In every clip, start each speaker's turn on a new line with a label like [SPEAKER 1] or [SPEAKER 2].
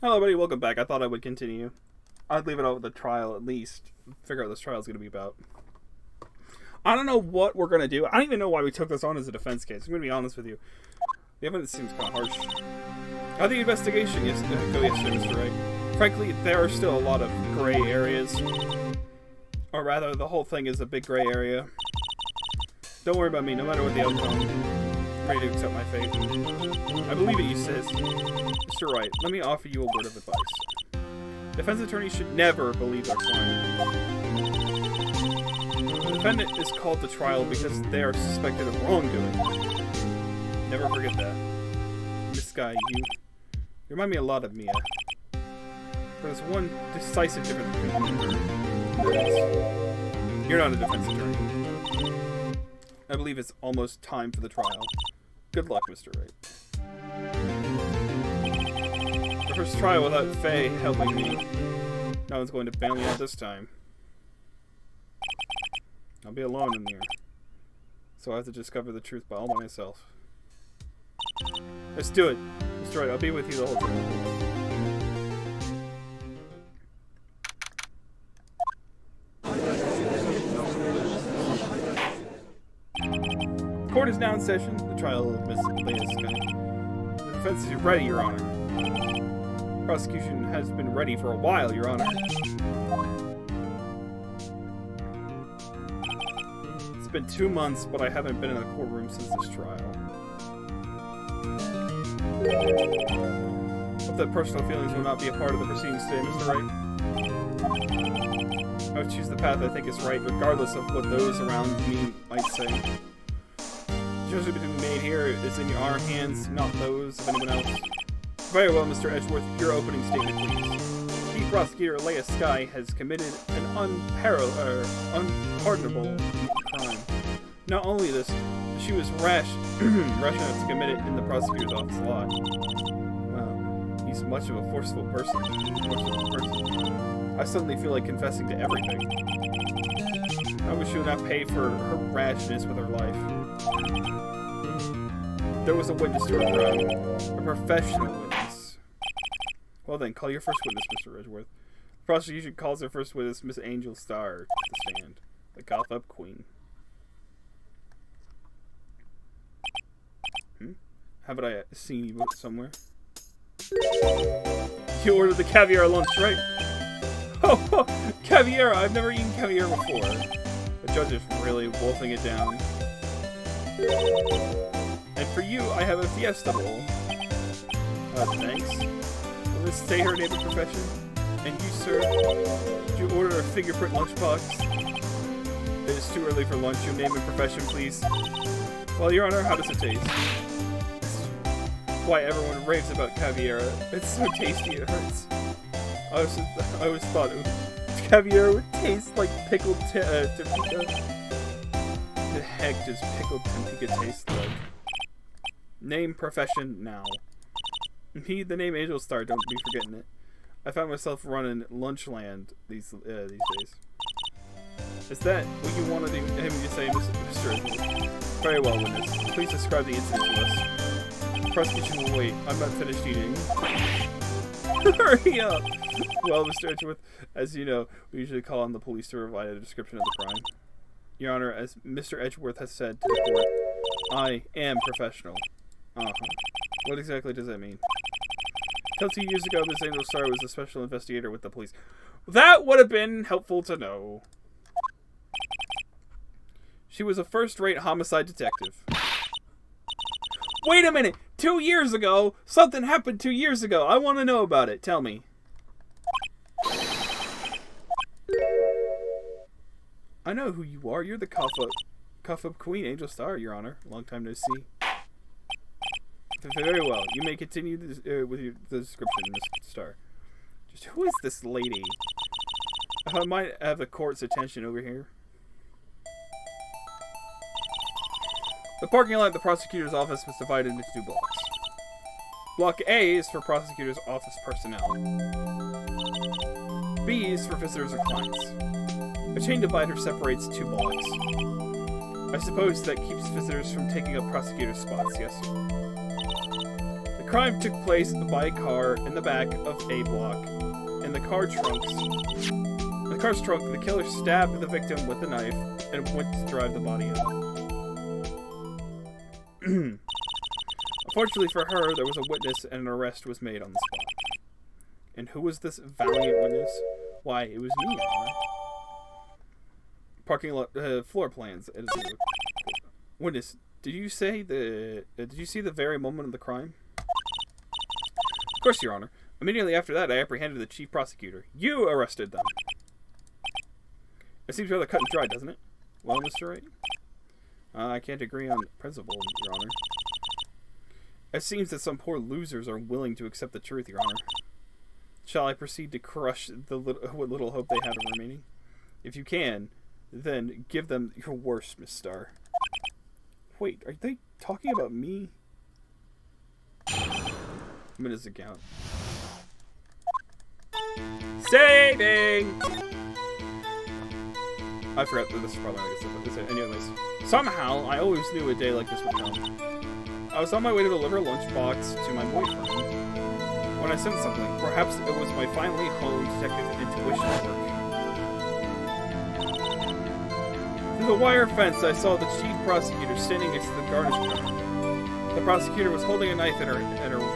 [SPEAKER 1] Hello, buddy. Welcome back. I thought I would continue. I'd leave it out with the trial at least. Figure out what this trial is going to be about. I don't know what we're going to do. I don't even know why we took this on as a defense case. I'm going to be honest with you. The evidence seems kind of harsh. How the investigation go yesterday, Mr. Wright? Frankly, there are still a lot of gray areas. Or rather, the whole thing is a big gray area. Don't worry about me, no matter what the outcome. I'm ready to accept my fate. I believe it, you says. Mr. Wright, let me offer you a word of advice. Defense attorneys should never believe their client. The defendant is called to trial because they are suspected of wrongdoing. Never forget that. This guy, you remind me a lot of Mia. There's one decisive difference between you and her. You're not a defense attorney. I believe it's almost time for the trial. Good luck, Mr. Wright. The first trial without Faye helping me. No one's going to bail me out this time. I'll be alone in here. So I have to discover the truth by all by myself. Let's do it. Mr. Wright, I'll be with you the whole time. Court is now in session. The trial of Miss Leia. The defense is ready, Your Honor. Prosecution has been ready for a while, Your Honor. It's been 2 months, but I haven't been in the courtroom since this trial. Hope that personal feelings will not be a part of the proceedings today, Mr. Wright. I would choose the path I think is right, regardless of what those around me might say. The judgment to be made here is in our hands, not those of anyone else. Very well, Mr. Edgeworth, your opening statement, please. Chief Prosecutor Leia Skye has committed an unpardonable crime. Not only this, she was rash enough to commit it in the prosecutor's office lot. Wow, he's much of a forceful person. I suddenly feel like confessing to everything. I wish she would not pay for her rashness with her life. There was a witness to her crime. A professional witness. Well then, call your first witness, Mr. Edgeworth. The prosecution calls their first witness Miss Angel Starr to the stand. The Goth-Up Queen. Haven't I seen you somewhere? You ordered the caviar lunch, right? Oh, caviar! I've never eaten caviar before. The judge is really wolfing it down. And for you, I have a Fiesta Bowl. Thanks. Will this say her name and profession? And you, sir? Did you order a fingerprint lunchbox? It is too early for lunch. Your name and profession, please. Well, Your Honor, how does it taste? Why everyone raves about caviar. It's so tasty it hurts. I always thought caviar would taste like pickled tempura. The heck does pickled tempura taste like? Name, profession, now. Me, the name Angel Star, don't be forgetting it. I found myself running Lunchland these days. Is that what you wanted him to say, Mr. Very well, witness. Please describe the incident to us. Prosecution will wait. I'm not finished eating. Hurry up! Well, Mr. Edgeworth, as you know, we usually call on the police to provide a description of the crime. Your Honor, as Mr. Edgeworth has said to the court, I am professional. What exactly does that mean? Until 2 years ago, Ms. Angel Star was a special investigator with the police. That would have been helpful to know. She was a first-rate homicide detective. Wait a minute! 2 years ago? Something happened 2 years ago. I want to know about it. Tell me. I know who you are. You're the Cuff-Up Queen, Angel Star, Your Honor. Long time no see. Very well. You may continue this, with the description, Mr. Star. Just who is this lady? If I might have the court's attention over here. The parking lot at the prosecutor's office was divided into 2 blocks. Block A is for prosecutor's office personnel. B is for visitors or clients. A chain divider separates 2 blocks. I suppose that keeps visitors from taking up prosecutor's spots, yes? The crime took place by a car in the back of A block. In the car's trunk, the killer stabbed the victim with a knife and went to drive the body out. Unfortunately for her, there was a witness and an arrest was made on the spot. And who was this valiant witness? Why, it was me, Your Honor. Parking lot, floor plans. Witness, did you see the very moment of the crime? Of course, Your Honor. Immediately after that, I apprehended the chief prosecutor. You arrested them. It seems rather cut and dry, doesn't it? Well, Mr. Wright? I can't agree on principle, Your Honor. It seems that some poor losers are willing to accept the truth, Your Honor. Shall I proceed to crush what little hope they have of remaining? If you can, then give them your worst, Miss Starr. Wait, are they talking about me? Minutes account. Saving! I forgot that this is probably not going to get anyways. Somehow, I always knew a day like this would come. I was on my way to deliver a lunchbox to my boyfriend when I sensed something. Perhaps it was my finely honed detective intuition at work. Through the wire fence, I saw the chief prosecutor standing next to the garnish car. The prosecutor was holding a knife in her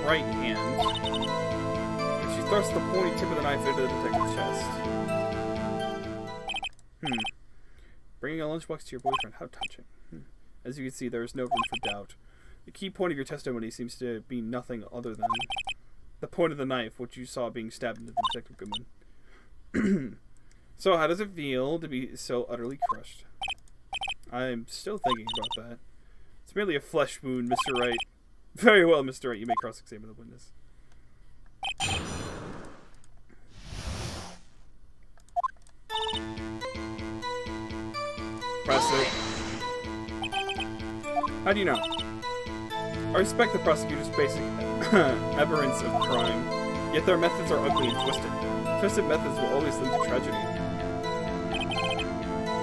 [SPEAKER 1] right hand, and she thrust the pointy tip of the knife into the detective's chest. Bringing a lunchbox to your boyfriend, how touching. As you can see, there is no room for doubt. The key point of your testimony seems to be nothing other than the point of the knife, which you saw being stabbed into Detective Goodman. So, how does it feel to be so utterly crushed? I'm still thinking about that. It's merely a flesh wound, Mr. Wright. Very well, Mr. Wright. You may cross-examine the witness. Press it. How do you know? I respect the prosecutor's basic aberrance of crime, yet their methods are ugly and twisted. Twisted methods will always lead to tragedy.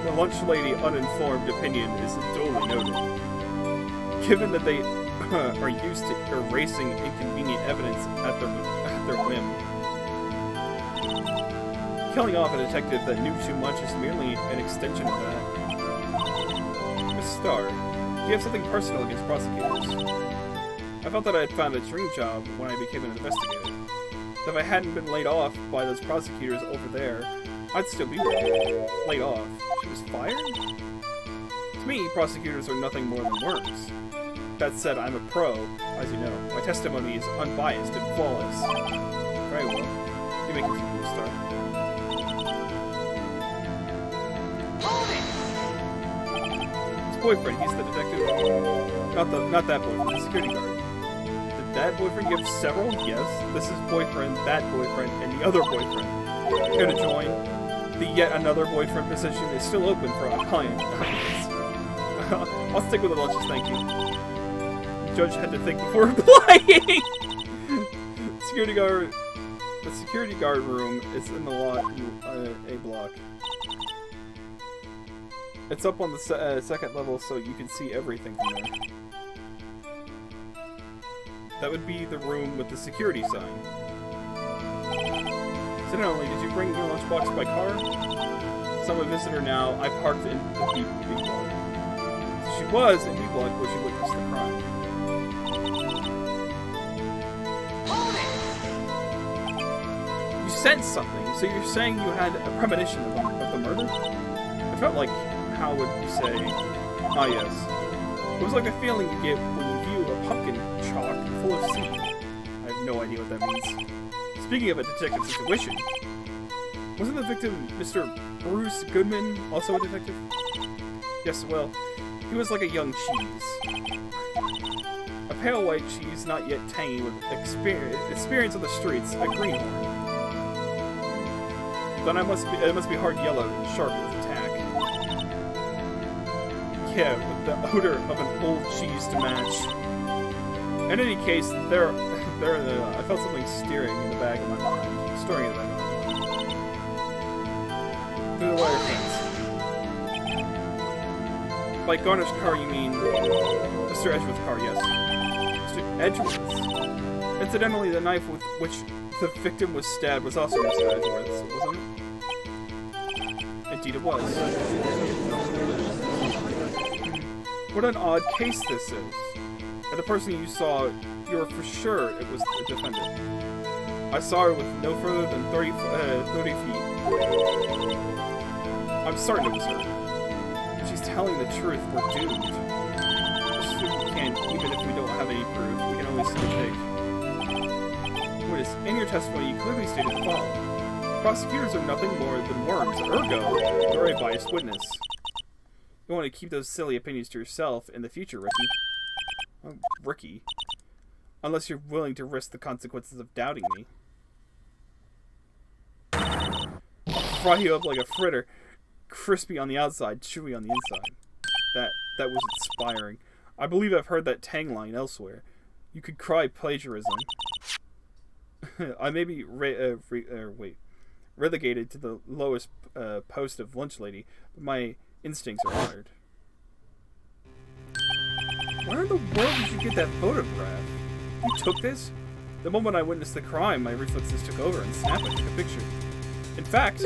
[SPEAKER 1] The lunch lady uninformed opinion is duly noted. Given that they are used to erasing inconvenient evidence at their whim. Killing off a detective that knew too much is merely an extension of that. Miss Starr, do you have something personal against prosecutors? I felt that I had found a dream job when I became an investigator. If I hadn't been laid off by those prosecutors over there, I'd still be there. Laid off? She was fired? To me, prosecutors are nothing more than worms. That said, I'm a pro, as you know. My testimony is unbiased and flawless. Very well. You may continue, Miss Starr. His boyfriend, he's the detective. Not that boyfriend, the security guard. Did that boyfriend give several? Yes. This is boyfriend, that boyfriend, and the other boyfriend. Here to join. The yet another boyfriend position is still open for a client. I'll stick with the lunches, thank you. The judge had to think before replying. The security guard room is in the lot A block. It's up on the second level, so you can see everything from there. That would be the room with the security sign. Incidentally, did you bring your lunchbox by car? So I'm a visitor now. I parked in the B block. She was in B block where she witnessed the crime. You sensed something, so you're saying you had a premonition of the murder? It felt like, how would you say? Ah, yes. It was like a feeling you get when you view a pumpkin chalk full of seed. I have no idea what that means. Speaking of a detective's intuition, wasn't the victim Mr. Bruce Goodman also a detective? Yes, well, he was like a young cheese. A pale white cheese, not yet tangy with experience on the streets, a greenhorn. Then it must be hard yellow and sharp with attack. Yeah, with the odor of an old cheese to match. In any case, I felt something stirring in the back of my mind. Stirring in the back of my mind. Through the wire fence. By garnished car, you mean Mr. Edgeworth's car, yes. Mr. Edgeworth's? Incidentally, the knife with which the victim was stabbed was also Mr. Edgeworth's, wasn't it? Indeed it was. What an odd case this is. And the person you saw, you're for sure it was the defendant. I saw her with no further than 30 feet. I'm certain it was her. If she's telling the truth, we're doomed. We can't, even if we don't have any proof, we can only speculate. Witness, in your testimony, you clearly stated the following. Prosecutors are nothing more than worms, ergo, you're a biased witness. You want to keep those silly opinions to yourself in the future, Ricky. Oh, Ricky. Unless you're willing to risk the consequences of doubting me. Fry you up like a fritter. Crispy on the outside, chewy on the inside. That was inspiring. I believe I've heard that tang line elsewhere. You could cry plagiarism. I may be relegated to the lowest post of lunch lady, but my instincts are honored. Where in the world did you get that photograph? You took this? The moment I witnessed the crime, my reflexes took over and snapped I took a picture. In fact,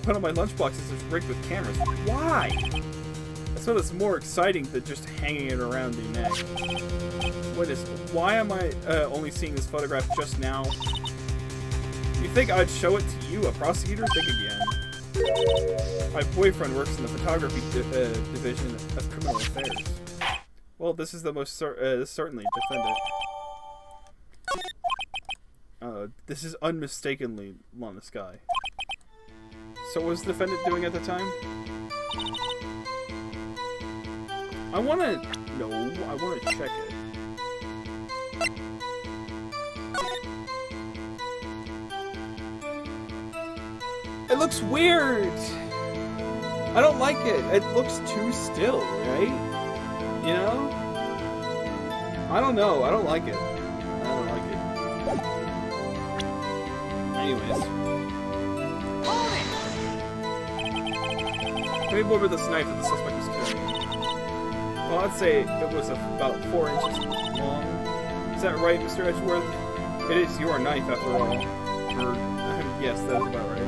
[SPEAKER 1] one of my lunchboxes is rigged with cameras. Why? I thought it's more exciting than just hanging it around the neck. Why am I only seeing this photograph just now? You think I'd show it to you, a prosecutor? Think again. My boyfriend works in the photography division of criminal affairs. Well, this is the most certainly defendant. This is unmistakably Lana Sky. So what was the defendant doing at the time? I wanna check it. It looks weird! I don't like it. It looks too still, right? You know? I don't know. I don't like it. I don't like it. Anyways. Maybe what about this knife that the suspect was carrying? Well, I'd say it was about 4 inches long. Is that right, Mr. Edgeworth? It is your knife, after all. Yes, that's about right.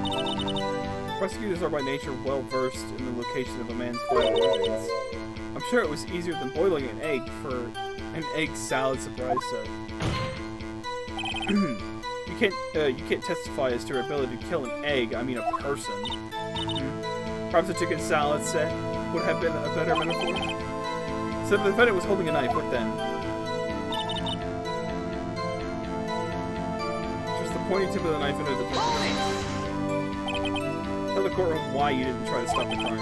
[SPEAKER 1] Prosecutors are by nature well versed in the location of a man's vital organs. I'm sure it was easier than boiling an egg for an egg salad surprise set. You can't testify as to her ability to kill an egg. I mean a person. Perhaps a chicken salad set would have been a better metaphor. So if the defendant was holding a knife, what then? Just the pointy tip of the knife into the pistol. Tell the courtroom why you didn't try to stop the crime.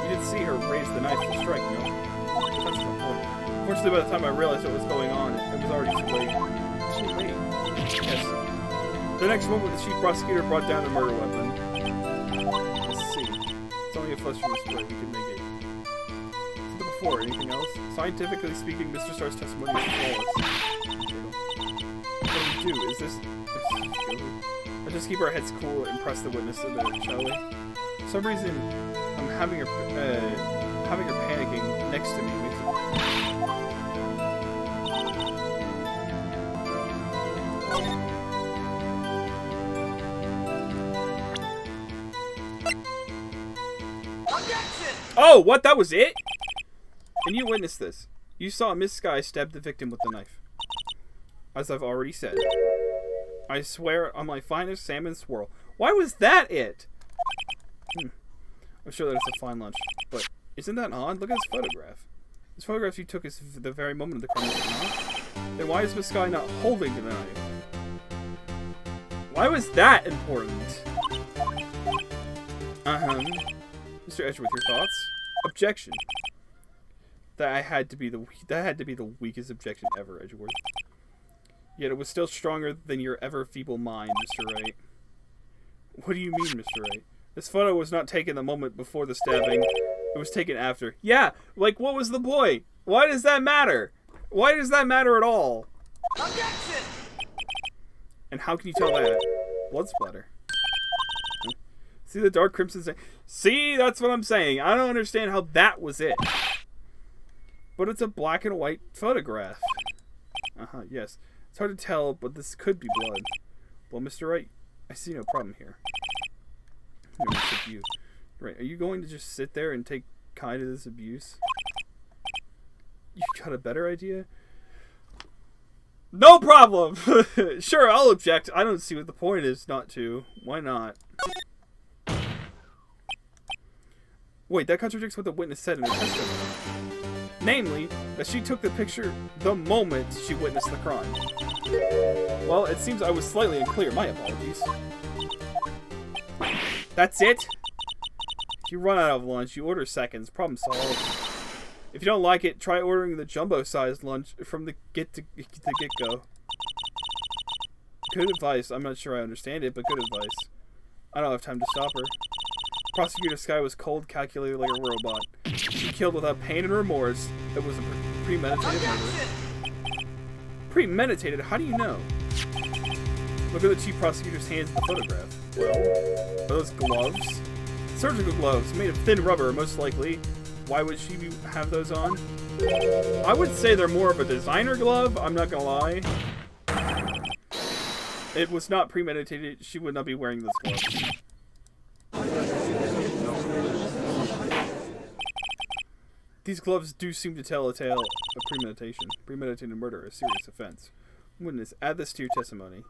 [SPEAKER 1] You didn't see her raise the knife to strike, no? That's the point. Fortunately, by the time I realized what was going on, it was already too late. Too late? Yes. The next moment, the chief prosecutor brought down the murder weapon. Let's see. It's only a flesh from the split. We can make it. Before anything else, scientifically speaking, Mr. Starr's testimony is flawless. What do we do? Is this let's just keep our heads cool and press the witness a bit, shall we? For some reason, I'm having her panicking next to me makes it. Oh, what? That was it? And you witnessed this. You saw Miss Sky stab the victim with the knife. As I've already said. I swear on my finest salmon swirl. Why was that it? I'm sure that it's a fine lunch. But isn't that odd? Look at this photograph. This photograph you took is the very moment of the crime, is it not? Then why is Miss Sky not holding the knife? Why was that important? Mr. Edgeworth, your thoughts? Objection. That had to be the weakest objection ever, Edgeworth. Yet it was still stronger than your ever feeble mind, Mr. Wright. What do you mean, Mr. Wright? This photo was not taken the moment before the stabbing. It was taken after. Yeah, like what was the point? Why does that matter? Why does that matter at all? Objection! And how can you tell that? Blood splatter. See the dark crimson stain? See, that's what I'm saying. I don't understand how that was it. But it's a black and white photograph. Yes. It's hard to tell, but this could be blood. Well, Mr. Wright, I see no problem here. Right, are you going to just sit there and take kind of this abuse? You got a better idea? No problem! Sure, I'll object. I don't see what the point is not to. Why not? Wait, that contradicts what the witness said in her testimony. Namely, that she took the picture the moment she witnessed the crime. Well, it seems I was slightly unclear. My apologies. That's it? If you run out of lunch, you order seconds. Problem solved. If you don't like it, try ordering the jumbo-sized lunch from the get-go. Good advice. I'm not sure I understand it, but good advice. I don't have time to stop her. Prosecutor Sky was cold, calculated like a robot. She killed without pain and remorse. It was a premeditated murder. Premeditated? How do you know? Look at the chief prosecutor's hands in the photograph. Well, are those gloves? Surgical gloves, made of thin rubber, most likely. Why would she have those on? I would say they're more of a designer glove, I'm not gonna lie. It was not premeditated. She would not be wearing those gloves. These gloves do seem to tell a tale of premeditation. Premeditated murder, a serious offense. Witness, add this to your testimony.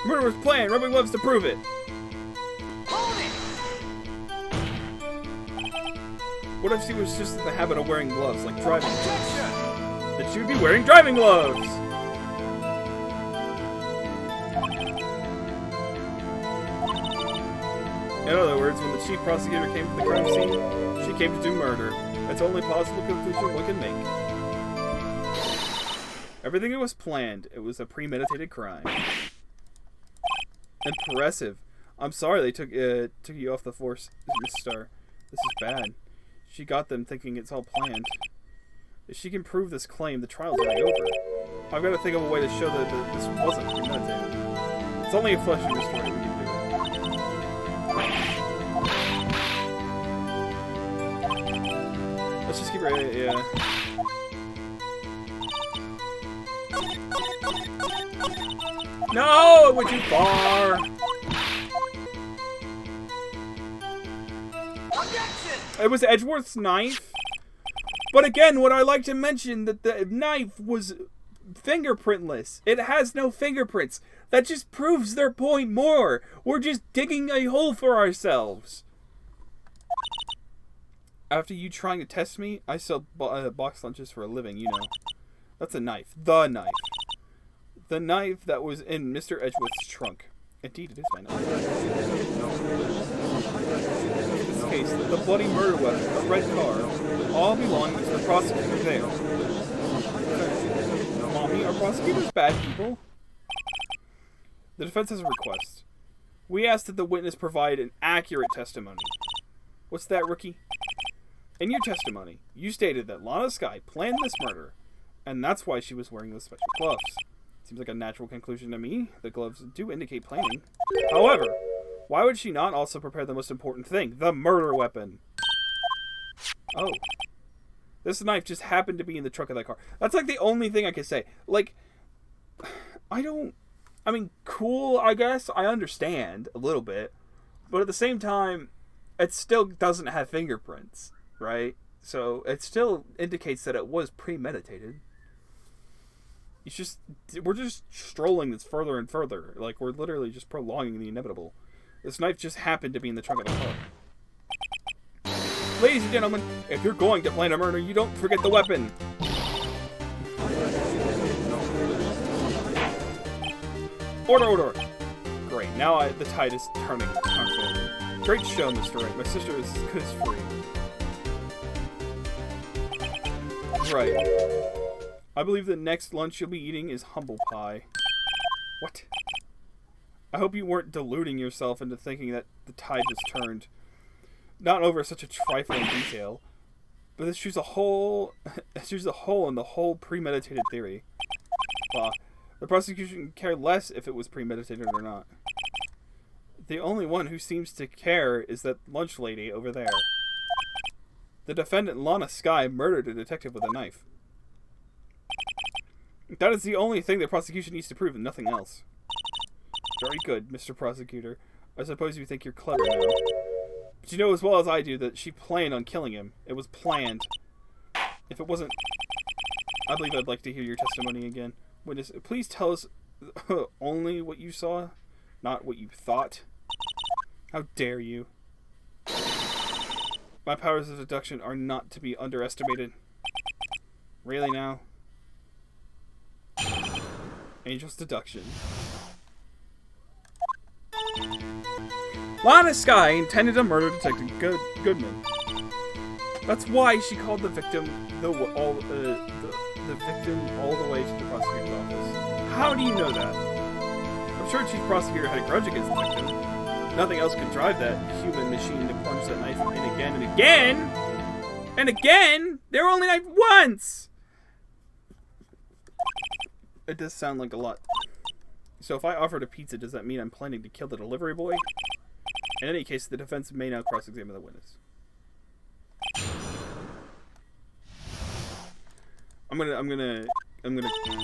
[SPEAKER 1] Murder was planned. Rubbing gloves to prove it. Hold it. What if she was just in the habit of wearing gloves, like driving gloves? That she would be wearing driving gloves. In other words, when the chief prosecutor came to the crime scene, she came to do murder. That's the only possible conclusion one can make. Everything was planned. It was a premeditated crime. Impressive. I'm sorry they took you off the force, Miss Starr. This is bad. She got them thinking it's all planned. If she can prove this claim, the trial's already over. I've got to think of a way to show that this wasn't premeditated. It's only a flesh in the story. We can do it. Let's just keep it, yeah. No, it went too far. It was Edgeworth's knife. But again, what I like to mention that the knife was fingerprintless. It has no fingerprints. That just proves their point more. We're just digging a hole for ourselves. After you trying to test me, I sell box lunches for a living, you know. That's a knife. The knife. The knife that was in Mr. Edgeworth's trunk. Indeed, it is my knife. In this case, the bloody murder weapon, the red car, all belonging to the prosecutor there. Mommy, are prosecutors bad people? The defense has a request. We ask that the witness provide an accurate testimony. What's that, rookie? In your testimony, you stated that Lana Skye planned this murder, and that's why she was wearing those special gloves. Seems like a natural conclusion to me. The gloves do indicate planning. However, why would she not also prepare the most important thing, the murder weapon? Oh. This knife just happened to be in the trunk of that car. That's like the only thing I can say. Like, I mean, cool, I guess. I understand a little bit. But at the same time, it still doesn't have fingerprints, right? So it still indicates that it was premeditated. We're just strolling this further and further. Like, we're literally just prolonging the inevitable. This knife just happened to be in the trunk of the car. Ladies and gentlemen, if you're going to plan a murder, you don't forget the weapon. Order. Great, now the tide is turning. Great show, Mr. Wright. My sister is as good as free. Right. I believe the next lunch you'll be eating is humble pie. What? I hope you weren't deluding yourself into thinking that the tide has turned. Not over such a trifling detail, but this shoots a hole in the whole premeditated theory. The prosecution cared less if it was premeditated or not. The only one who seems to care is that lunch lady over there. The defendant, Lana Skye, murdered a detective with a knife. That is the only thing the prosecution needs to prove and nothing else. Very good, Mr. Prosecutor. I suppose you think you're clever now. But you know as well as I do that she planned on killing him. It was planned. If it wasn't... I believe I'd like to hear your testimony again. Witness, please tell us only what you saw, not what you thought. How dare you. My powers of deduction are not to be underestimated. Really now? Angel's deduction. Lana Skye intended to murder Detective Goodman. That's why she called the victim the victim all the way to the prosecutor's office. How do you know that? I'm sure Chief Prosecutor had a grudge against the victim. Nothing else could drive that human machine to plunge that knife in again and again! And again! They were only knifed once! It does sound like a lot. So if I offered a pizza, does that mean I'm planning to kill the delivery boy? In any case, the defense may now cross-examine the witness. I'm gonna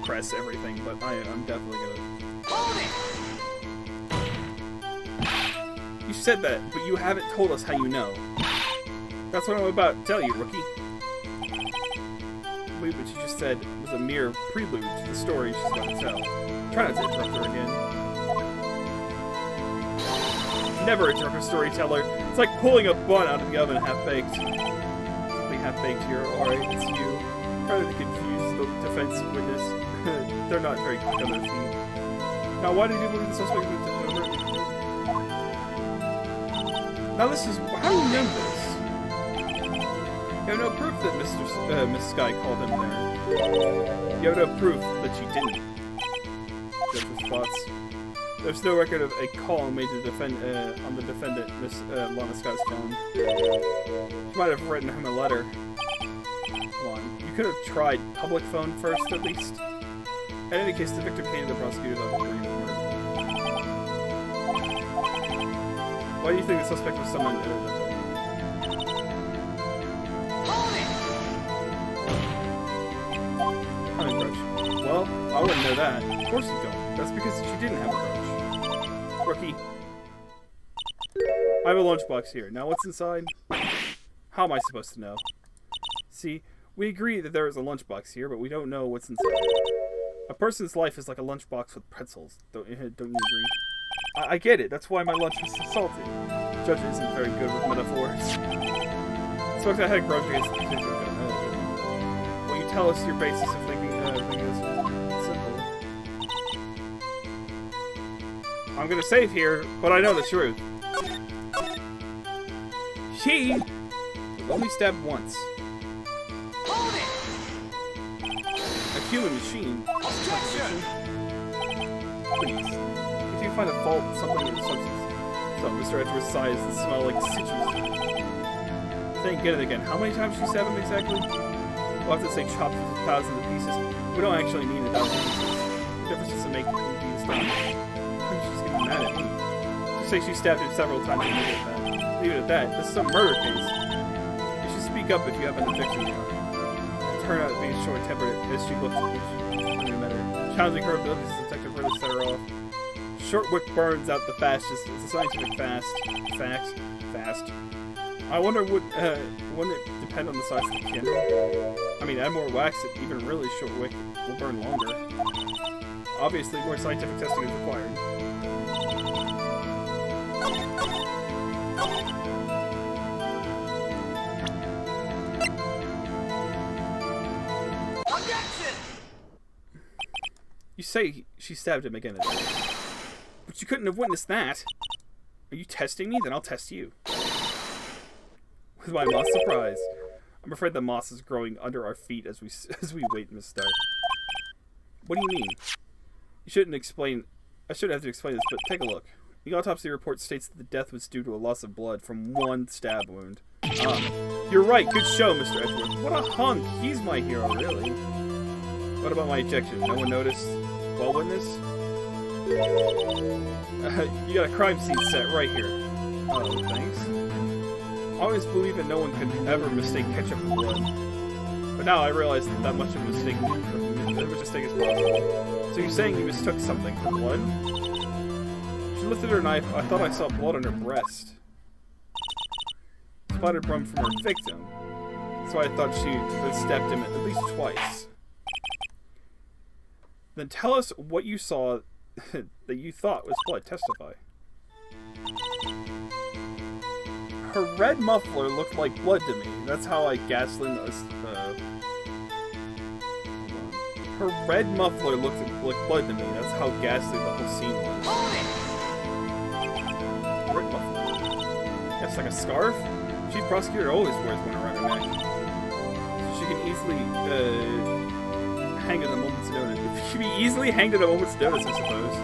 [SPEAKER 1] press everything, but I'm definitely gonna. Hold it! You said that, but you haven't told us how you know. That's what I'm about to tell you, rookie. I believe what you just said was a mere prelude to the story she's about to tell. Try not to interrupt her again. Never interrupt a storyteller. It's like pulling a bun out of the oven half-baked. Something half-baked here. Alright, it's you. Rather than confuse the defense witness. They're not very quick on their feet. Now, why did you believe the suspect was over? Now this is... How do you know this? You have no proof that Miss Skye called him there. You have no proof that she didn't. Judge response. There's no record of a call made to on the defendant, Miss Lana Skye's phone. She might have written him a letter. Come on. You could have tried public phone first, at least. In any case, the victim came to the prosecutor's office. Why do you think the suspect was someone... Well, I wouldn't know that. Of course you don't. That's because she didn't have a grudge. Rookie. I have a lunchbox here. Now what's inside? How am I supposed to know? See, we agree that there is a lunchbox here, but we don't know what's inside. A person's life is like a lunchbox with pretzels. Don't you agree? I get it. That's why my lunch was so salty. Judge isn't very good with metaphors. Suppose I had a grudge against the kid. Will you tell us your basis of thinking this? Simple. I'm gonna save here, but I know the truth. She was only stabbed once. Hold it! A human machine. Please. If you find a fault in something in substance. So Mr. Edwards sighs and smell like citrus. Then get it again. How many times she stabbed him exactly? We'll have to say chopped into thousands of pieces. We don't actually mean 1,000 pieces. The difference doesn't make these things. She's getting mad at me. Just say she stabbed him several times and leave it at that. This is a murder case. You should speak up if you have an objection. It turned out being short-tempered as she looked at me. Challenging her abilities as a detective really set her off. Short wick burns out the fastest. It's a scientific fact. I wonder, wouldn't it depend on the size of the candle? I mean, add more wax, and even really short wick will burn longer. Obviously, more scientific testing is required. Objection! You say she stabbed him again, but you couldn't have witnessed that. Are you testing me? Then I'll test you. With my moss surprise. I'm afraid the moss is growing under our feet as we wait, Miss Stark. What do you mean? You shouldn't explain... I shouldn't have to explain this, but take a look. The autopsy report states that the death was due to a loss of blood from one stab wound. You're right. Good show, Mr. Edgeworth. What a hunk. He's my hero, really. What about my ejection? No one noticed? Well, witness? You got a crime scene set right here. Oh, thanks. I always believed that no one could ever mistake ketchup for blood. But now I realize that much of a mistake mistake is possible. So you're saying you mistook something for blood? She lifted her knife. I thought I saw blood on her breast. Splattered blood from her victim. So I thought she had stabbed him at least twice. Then tell us what you saw that you thought was blood. Testify. Her red muffler looked like blood to me. That's how I gaslit Her red muffler looked like blood to me. That's how ghastly the whole scene was. Red muffler. That's like a scarf? Chief Prosecutor always wears one around her neck. So she can easily hang at a moment's notice. She can be easily hanged at a moment's notice, I suppose.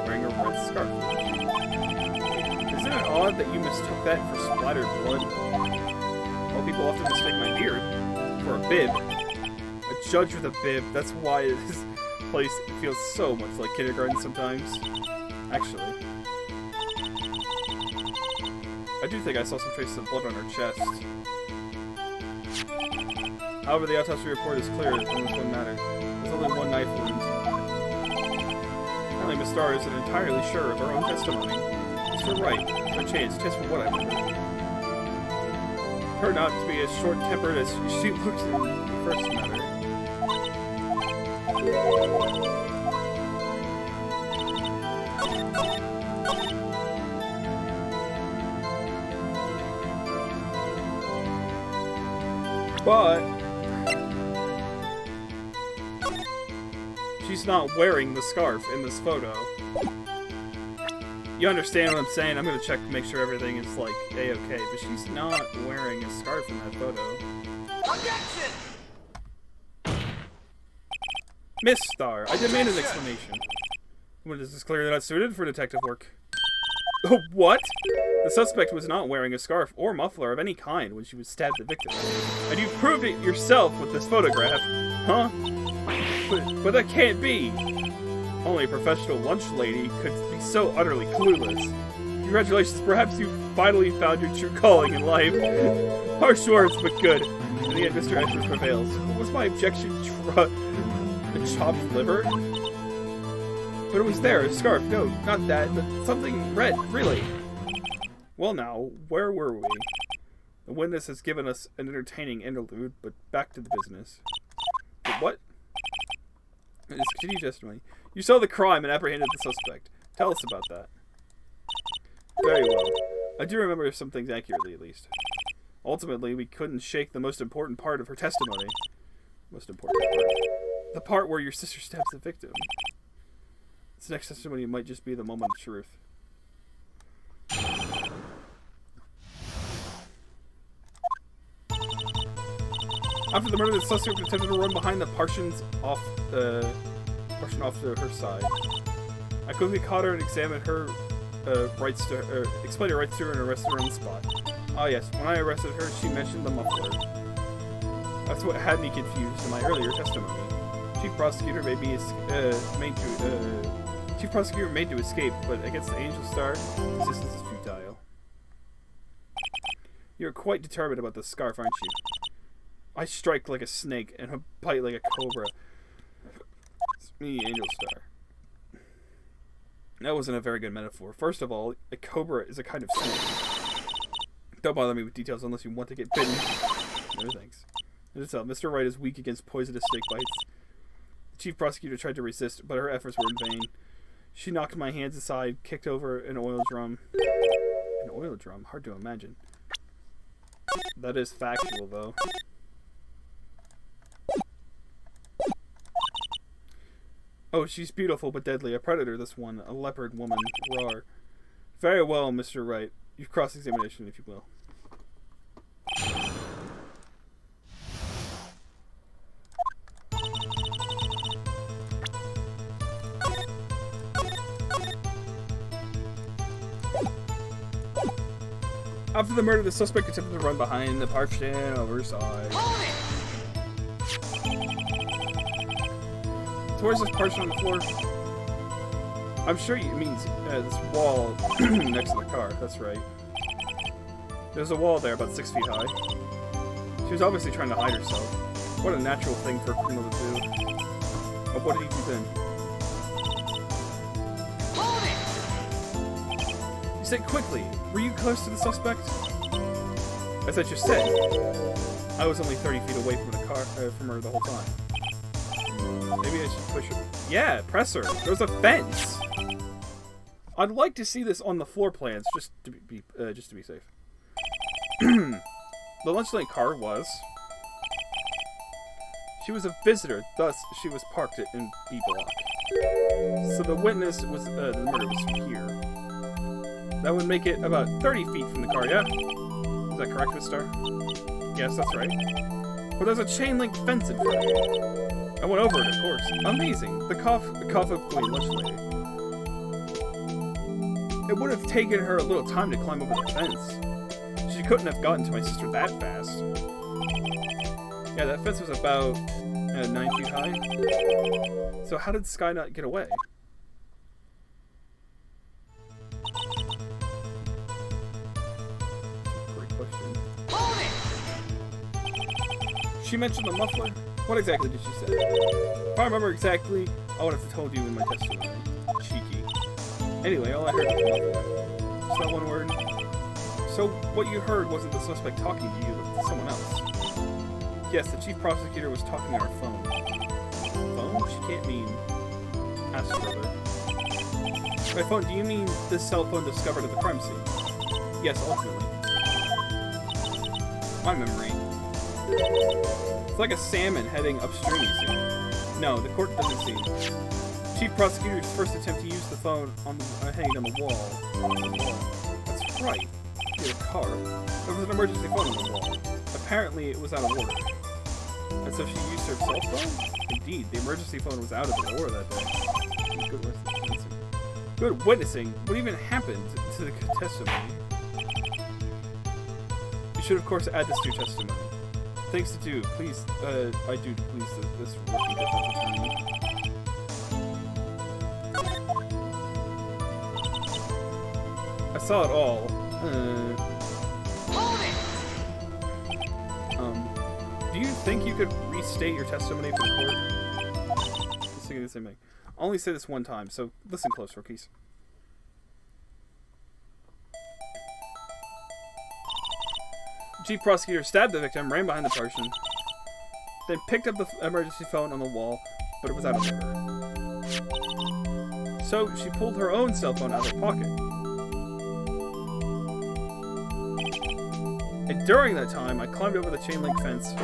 [SPEAKER 1] Wearing a red scarf. Isn't it odd that you mistook that for splattered blood? Well, people often mistake my beard for a bib. A judge with a bib. That's why this place feels so much like kindergarten sometimes. Actually. I do think I saw some traces of blood on her chest. However, the autopsy report is clear on this one matter. There's only one knife wound. Apparently, Miss Starr isn't entirely sure of her own testimony. You're right. No chance. Just for what I remember. Turned out to be as short-tempered as she looked in the first matter. But she's not wearing the scarf in this photo. You understand what I'm saying? I'm gonna check to make sure everything is like A-okay, but she's not wearing a scarf in that photo. Objection! Miss Starr, I demand an explanation. When is this clearly not suited for detective work? Oh, what? The suspect was not wearing a scarf or muffler of any kind when she was stabbed the victim. And you proved it yourself with this photograph. Huh? But that can't be. Only a professional lunch lady could be so utterly clueless. Congratulations, perhaps you finally found your true calling in life. Harsh words, but good. In the end, Mr. Edwards prevails. Was my objection a chopped liver? But it was there, a scarf. No, not that, but something red, really. Well now, where were we? The witness has given us an entertaining interlude, but back to the business. But what? It's continued testimony. You saw the crime and apprehended the suspect. Tell us about that. Very well. I do remember some things accurately, at least. Ultimately, we couldn't shake the most important part of her testimony. Most important part. The part where your sister stabs the victim. This next testimony might just be the moment of truth. After the murder, the suspect attempted to run behind the partition off to her side. I quickly caught her and examined her explained her rights to her and arrested her on the spot. Ah yes, when I arrested her, she mentioned the muffler. That's what had me confused in my earlier testimony. Chief Prosecutor made to escape, but against the Angel Star, resistance is futile. You're quite determined about this scarf, aren't you? I strike like a snake and bite like a cobra. It's me, Angel Star. That wasn't a very good metaphor. First of all, a cobra is a kind of snake. Don't bother me with details unless you want to get bitten. No thanks. Mr. Wright is weak against poisonous snake bites. The Chief Prosecutor tried to resist, but her efforts were in vain. She knocked my hands aside, kicked over an oil drum. An oil drum? Hard to imagine. That is factual, though. Oh, she's beautiful but deadly. A predator, this one. A leopard woman. Roar. Very well, Mr. Wright. You've cross-examination, if you will. After the murder, the suspect attempted to run behind the partition over her side. So where's this partition on the floor? I'm sure it means this wall next to the car. That's right. There's a wall there about 6 feet high. She was obviously trying to hide herself. What a natural thing for a criminal to do. Oh, what did he do then? Hold it! You said quickly. Were you close to the suspect? As I just said, I was only 30 feet away from the car, from her the whole time. Maybe I should push her. Yeah, press her. There's a fence. I'd like to see this on the floor plans, just to be safe. The lunch lane car was. She was a visitor, thus she was parked in B block. So the witness was the murder was here. That would make it about 30 feet from the car. Yeah, is that correct, Miss Star? Yes, that's right. But there's a chain link fence in front of you. I went over it, of course. Amazing. The cough of Queen lunch lady. It would have taken her a little time to climb over the fence. She couldn't have gotten to my sister that fast. Yeah, that fence was about 9 feet high. So how did Sky not get away? Great question. She mentioned the muffler. What exactly did she say? If I remember exactly, I would have told you in my testimony. Cheeky. Anyway, all I heard was the muffler. Just that one word. So what you heard wasn't the suspect talking to you, but to someone else. Yes, the chief prosecutor was talking on her phone. Phone? She can't mean... Ask further. By phone, do you mean this cell phone discovered at the crime scene? Yes, ultimately. My memory. It's like a salmon heading upstream, you see. No, the court doesn't see. Chief prosecutor's first attempt to use the phone on hanging on the wall. That's right. He had a car. There was an emergency phone on the wall. Apparently, it was out of order. And so she used her cell phone? Indeed, the emergency phone was out of order that day. Good witnessing. What even happened to the testimony? You should, of course, add this to your testimony. Things to do. Please, I do please this rookie defense attorney. I saw it all. Do you think you could restate your testimony for the court? Just thinking the same thing. I'll only say this one time, so listen close, rookies. Chief prosecutor stabbed the victim, ran behind the person, then picked up the emergency phone on the wall, but it was out of order. So she pulled her own cell phone out of her pocket. And during that time, I climbed over the chain link fence.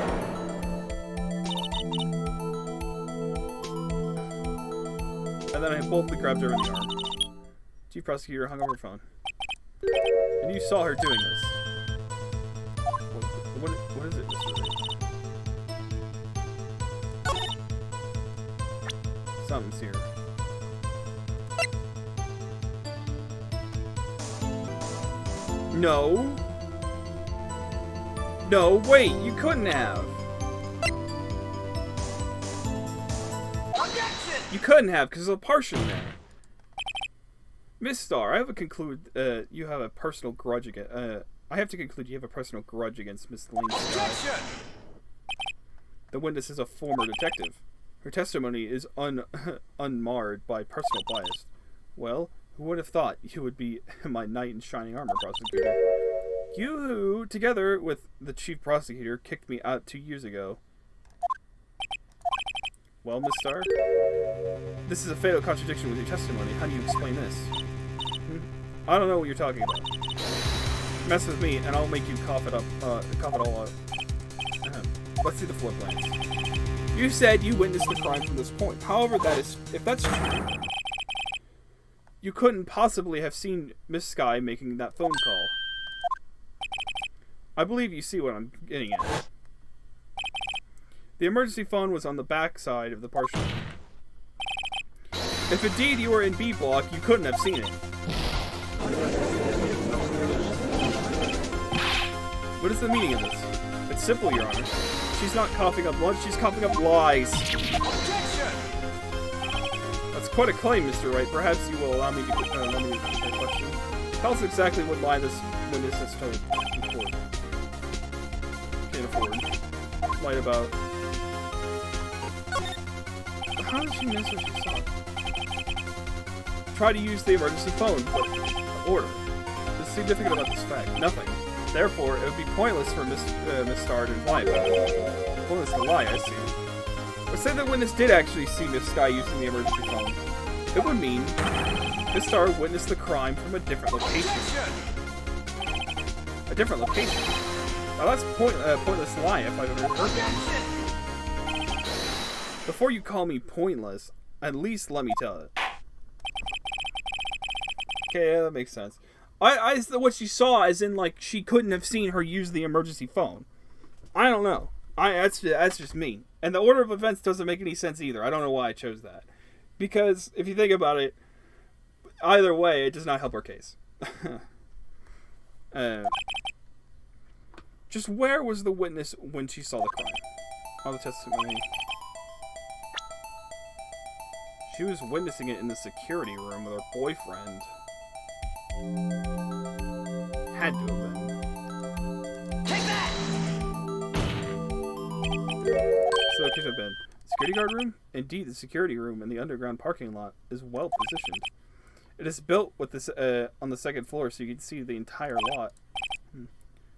[SPEAKER 1] And then I boldly grabbed her in the arm. Chief prosecutor hung up her phone. And you saw her doing this. What is it, Mr. Ray? Something's here. No. No, wait, you couldn't have. Objection! You couldn't have, because there's a partition there. Miss Star, I have to conclude you have a personal grudge against I have to conclude you have a personal grudge against Miss Lane Sky. The witness is a former detective. Her testimony is unmarred by personal bias. Well, who would have thought you would be my knight in shining armor, prosecutor? You, together with the chief prosecutor, kicked me out 2 years ago. Well, Miss Star, this is a fatal contradiction with your testimony. How do you explain this? I don't know what you're talking about. Mess with me, and I'll make you cough it all up. Let's see the floor plans. You said you witnessed the crime from this point. However, if that's true, you couldn't possibly have seen Miss Sky making that phone call. I believe you see what I'm getting at. The emergency phone was on the back side of the partition. If indeed you were in B block, you couldn't have seen it. What is the meaning of this? It's simple, Your Honor. She's not coughing up lunch, she's coughing up lies. Objection! That's quite a claim, Mr. Wright. Perhaps you will allow me to get that question. Tell us exactly what lie this witness has told in court. Okay, can't afford. Lied about. How did she miss what she saw? Try to use the emergency phone, but order. What's significant about this fact? Nothing. Therefore, it would be pointless for Miss Starr to lie about it. Pointless to lie, I see. Let's say the witness did actually see Miss Sky using the emergency phone. It would mean Miss Starr witnessed the crime from a different location. A different location? Now that's pointless lie if I've ever heard one. Before you call me pointless, at least let me tell it. Okay, yeah, that makes sense. What she saw as in, like, she couldn't have seen her use the emergency phone. I don't know. That's just me. And the order of events doesn't make any sense either. I don't know why I chose that. Because, if you think about it, either way, it does not help our case. Just where was the witness when she saw the crime? Oh, the testimony. She was witnessing it in the security room with her boyfriend. Had to have been. Take that! So it could have been. Security guard room? Indeed, the security room in the underground parking lot is well positioned. It is built with this on the second floor so you can see the entire lot.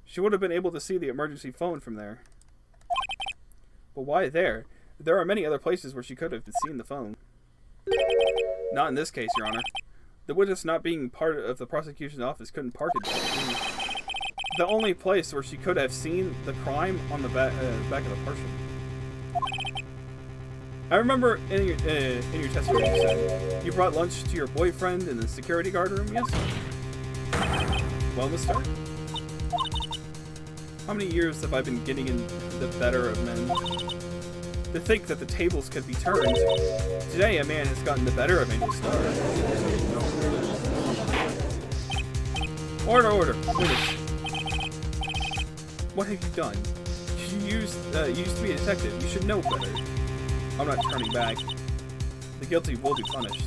[SPEAKER 1] She would have been able to see the emergency phone from there. But why there? There are many other places where she could have seen the phone. Not in this case, Your Honor. The witness not being part of the prosecution's office couldn't park it. The only place where she could have seen the crime on the back of the person. I remember in your testimony you said you brought lunch to your boyfriend in the security guard room, yes? Well, Miss Starr? How many years have I been getting in the better of men? To think that the tables could be turned. Today, a man has gotten the better of Angel Starr. Order. Witness. What have you done? You used to be a detective. You should know better. I'm not turning back. The guilty will be punished.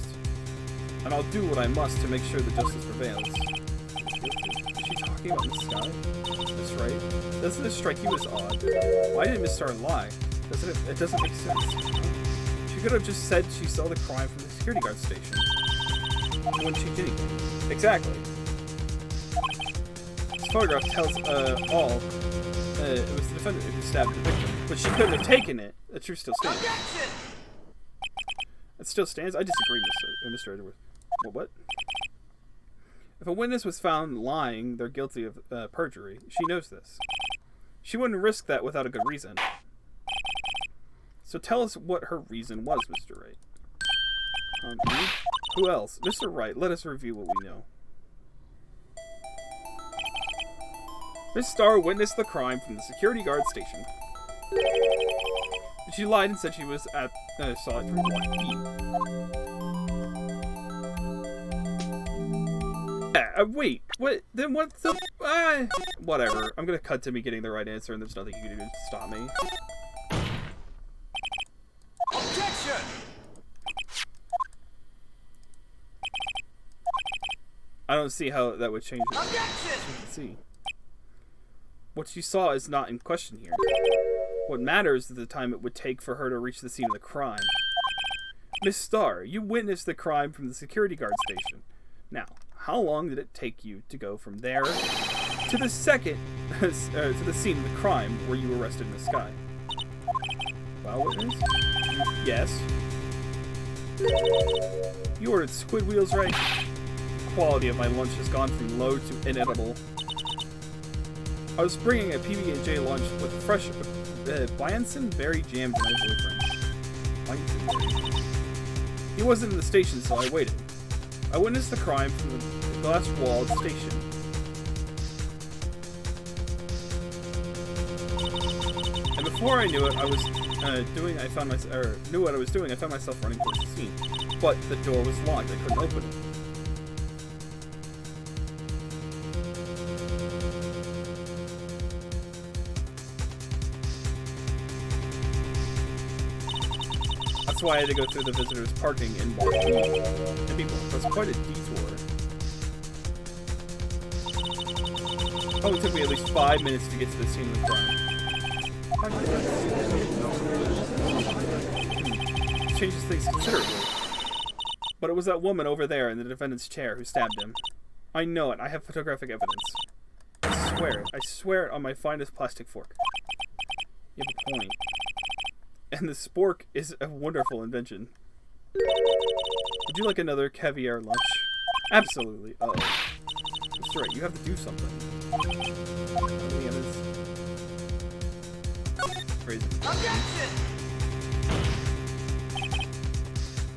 [SPEAKER 1] And I'll do what I must to make sure that justice prevails. Is she talking about Miss Sky? That's right. Doesn't this strike you as odd? Why did Miss Starr lie? It doesn't make sense. She could have just said she saw the crime from the security guard station. When she didn't. Exactly. This photograph tells all. It was the defendant who stabbed the victim. But she couldn't have taken it. The truth still stands. It still stands? I disagree, Mr. Edgeworth. Well, what? If a witness was found lying, they're guilty of perjury. She knows this. She wouldn't risk that without a good reason. So tell us what her reason was, Mr. Wright. Me? Who else? Mr. Wright, let us review what we know. Miss Starr witnessed the crime from the security guard station. She lied and said she was at saw it from Block E. Wait, what? Then what the? Whatever. I'm gonna cut to me getting the right answer, and there's nothing you can do to stop me.
[SPEAKER 2] Objection!
[SPEAKER 1] I don't see how that would change it.
[SPEAKER 2] Objection!
[SPEAKER 1] Let's see. What she saw is not in question here. What matters is the time it would take for her to reach the scene of the crime. Miss Starr, you witnessed the crime from the security guard station. Now, how long did it take you to go from there to the scene of the crime where you arrested Miss Sky? Well, witness? Yes. You ordered squid wheels, right? Quality of my lunch has gone from low to inedible. I was bringing a PB&J lunch with fresh Byanson berry jam to my boyfriend. Byanson berry. He wasn't in the station, so I waited. I witnessed the crime from the glass-walled station. And before I knew it, I found myself running towards the scene. But the door was locked. I couldn't open it. That's why I had to go through the visitors' parking in Block E. And people, that's quite a detour. Probably took me at least 5 minutes to get to the scene of the crime. Changes things considerably. But it was that woman over there in the defendant's chair who stabbed him. I know it. I have photographic evidence. I swear it. I swear it on my finest plastic fork. You have a point. And the spork is a wonderful invention. Would you like another caviar lunch? Absolutely. Uh-oh. That's right. You have to do something. Any evidence? Crazy.
[SPEAKER 2] Objection!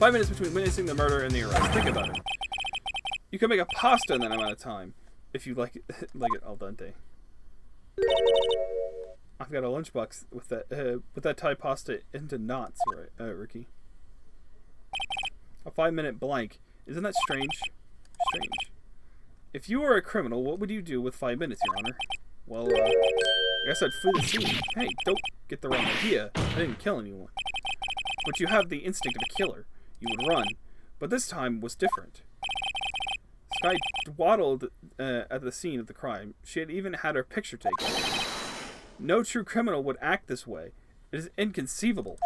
[SPEAKER 1] 5 minutes between witnessing the murder and the arrest. Think about it. You can make a pasta in that amount of time, if you like it, like it al dente. I've got a lunchbox with that Thai pasta into knots, right, Ricky? A 5-minute blank. Isn't that strange? Strange. If you were a criminal, what would you do with 5 minutes, Your Honor? Well, I guess I'd flee the scene. Hey, don't get the wrong idea. I didn't kill anyone. But you have the instinct of a killer. You would run. But this time was different. Sky waddled at the scene of the crime. She had even had her picture taken. No true criminal would act this way. It is inconceivable.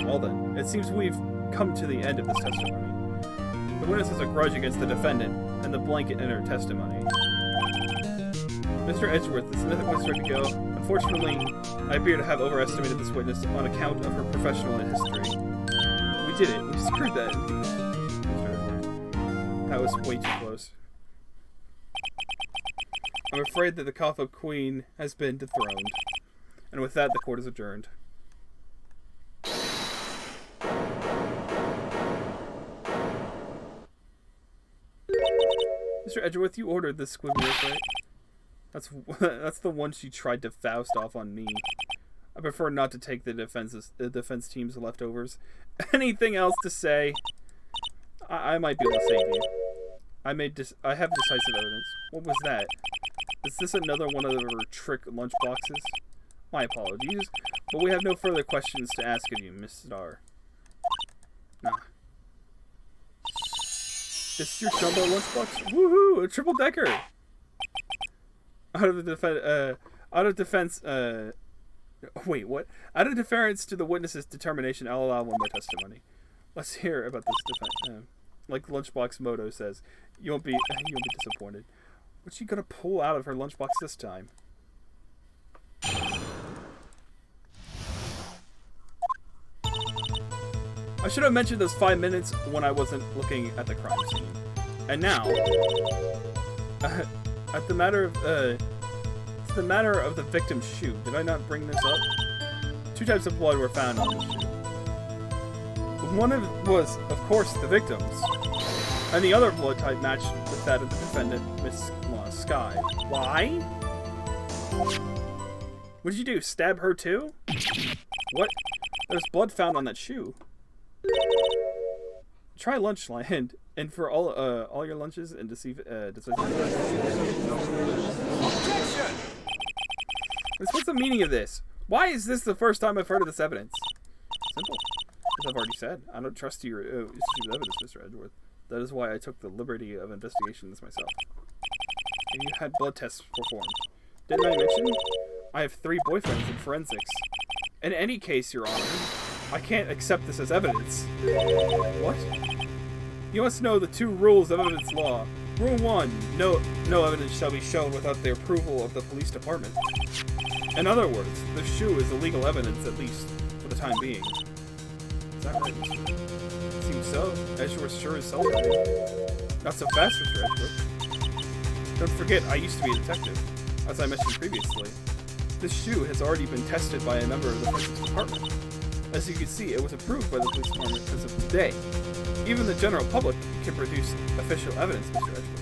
[SPEAKER 1] Well then, it seems we've come to the end of this testimony. The witness has a grudge against the defendant, and the blanket in her testimony. Mr. Edgeworth, this next witness ready to go. Unfortunately, I appear to have overestimated this witness on account of her professional history. We did it. We screwed that. That was way too close. I'm afraid that the Fluffoe Queen has been dethroned. And with that, the court is adjourned. Mr. Edgeworth, you ordered this squiggly, right? That's the one she tried to Faust off on me. I prefer not to take the defense team's leftovers. Anything else to say? I might be able to save you. I have decisive evidence. What was that? Is this another one of her trick lunch boxes? My apologies, but we have no further questions to ask of you, Miss Starr. Nah. This is your jumbo lunchbox? Woohoo! A triple decker! Out of deference to the witness's determination, I'll allow one more testimony. Let's hear about this defense. Like Lunchbox Moto says, you won't be disappointed. What's she gonna pull out of her lunchbox this time? I should have mentioned those 5 minutes when I wasn't looking at the crime scene. And now, it's the matter of the victim's shoe. Did I not bring this up? 2 types of blood were found on the shoe. One of was, of course, the victim's, and the other blood type matched with that of the defendant, Miss Sky. Why? What did you do? Stab her too? What? There's blood found on that shoe. Try Lunchland, and for all your lunches and deceive.
[SPEAKER 2] Objection!
[SPEAKER 1] What's the meaning of this? Why is this the first time I've heard of this evidence? Simple. As I've already said, I don't trust your evidence, Mr. Edgeworth. That is why I took the liberty of investigating this myself. And you had blood tests performed. Didn't I mention? I have 3 boyfriends in forensics. In any case, Your Honor, I can't accept this as evidence. What? You must know the 2 rules of evidence law. Rule 1, no evidence shall be shown without the approval of the police department. In other words, the shoe is illegal evidence, at least for the time being. Is that right, Mr. It seems so. Edgeworth sure is celebrating. Not so fast, Mr. Edgeworth. Don't forget, I used to be a detective, as I mentioned previously. This shoe has already been tested by a member of the forensics department. As you can see, it was approved by the police department as of today. Even the general public can produce official evidence, Mr. Edgeworth.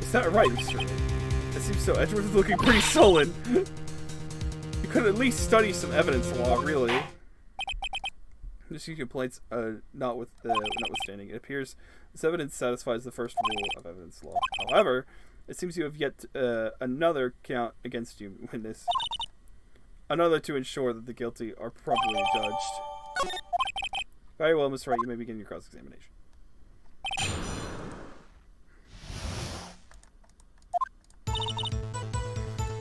[SPEAKER 1] Is that right, Mr. It seems so. Edgeworth is looking pretty sullen. You could at least study some evidence law, really. Just complaints notwithstanding, it appears this evidence satisfies the first rule of evidence law. However, it seems you have yet another count against you, witness. Another to ensure that the guilty are properly judged. Very well, Miss Wright, you may begin your cross-examination.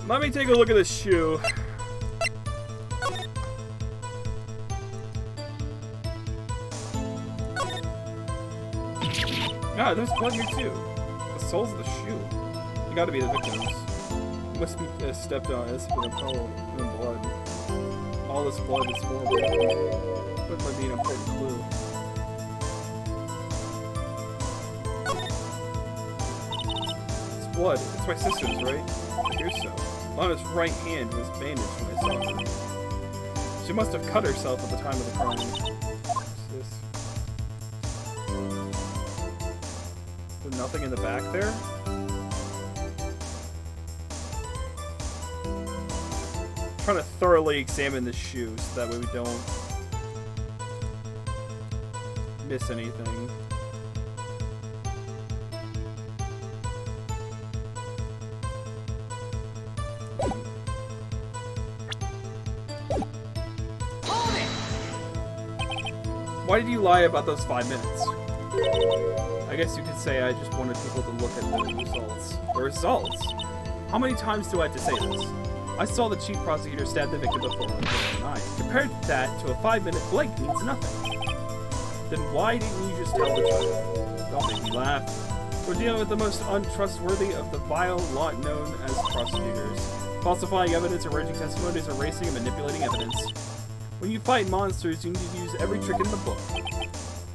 [SPEAKER 1] Let me take a look at this shoe. Ah, there's blood here too. The soles of the shoe. You gotta be the victims. Must be stepped on as for the puddle in blood. All this blood is horrible. What might be an important clue? It's blood. It's my sister's, right? I hear so. Lana's right hand was bandaged when I saw her. She must have cut herself at the time of the crime. What's this? There's nothing in the back there? I'm trying to thoroughly examine the shoe so that way we don't miss anything. Why did you lie about those 5 minutes? I guess you could say I just wanted people to look at the results. The results? How many times do I have to say this? I saw the chief prosecutor stab the victim before with his own eyes. Compared that to a 5-minute blank means nothing. Then why didn't you just tell the truth? Don't make me laugh. We're dealing with the most untrustworthy of the vile lot known as prosecutors. Falsifying evidence, arranging testimonies, erasing and manipulating evidence. When you fight monsters, you need to use every trick in the book.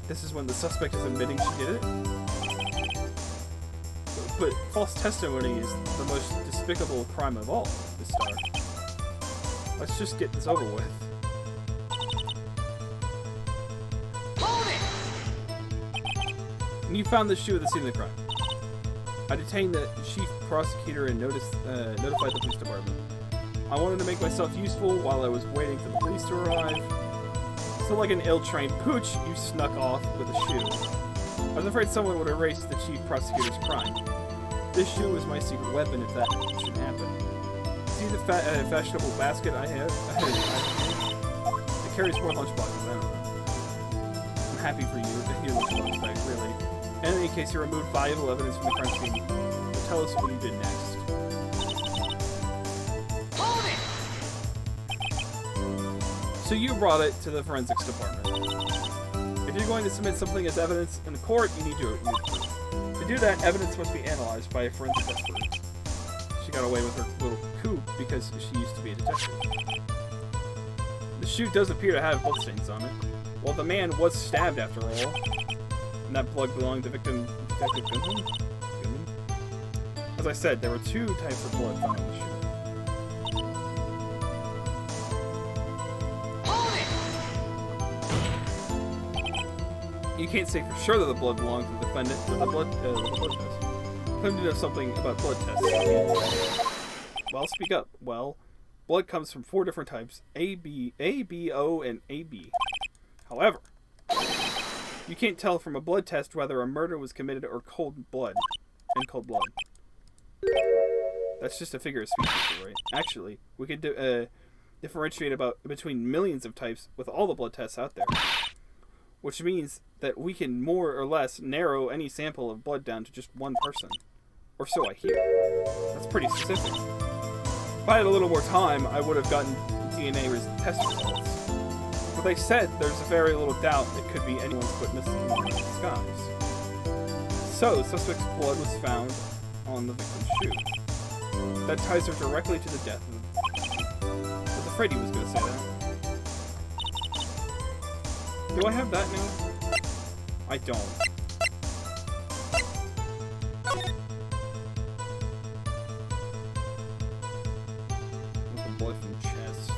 [SPEAKER 1] This is when the suspect is admitting she did it? But false testimony is the most despicable crime of all, Miss Starr. Let's just get this over with. And you found the shoe at the scene of the crime. I detained the chief prosecutor and notified the police department. I wanted to make myself useful while I was waiting for the police to arrive. So like an ill-trained pooch, you snuck off with a shoe. I was afraid someone would erase the chief prosecutor's crime. This shoe was my secret weapon if that should happen. See the fashionable basket I have? It carries more lunchboxes, I don't know. I'm happy for you to hear this lunchbag, really. In any case, you removed valuable evidence from the crime scene. So tell us what you did next. So you brought it to the forensics department. If you're going to submit something as evidence in court, you need to To do that, evidence must be analyzed by a forensic expert. She got away with her little coup because she used to be a detective. The shoe does appear to have bloodstains on it. Well, the man was stabbed after all. And that blood belonged to victim Detective Goodman? As I said, there were 2 types of blood found on the shoe. You can't say for sure that the blood belonged to the defendant with the blood test. Claim to know something about blood tests. Well, speak up. Well, blood comes from 4 different types: A, B, O, and AB. However, you can't tell from a blood test whether a murder was committed or cold blood. In cold blood. That's just a figure of speech, right? Actually, we could differentiate between millions of types with all the blood tests out there. Which means that we can more or less narrow any sample of blood down to just one person. Or so I hear. That's pretty specific. If I had a little more time, I would have gotten DNA test results. But they said there's a very little doubt it could be anyone's witness in the disguise. So, the suspect's blood was found on the victim's shoe. That ties her directly to the death of the victim. I was afraid he was going to say that. Do I have that now? I don't. With the blood from the chest.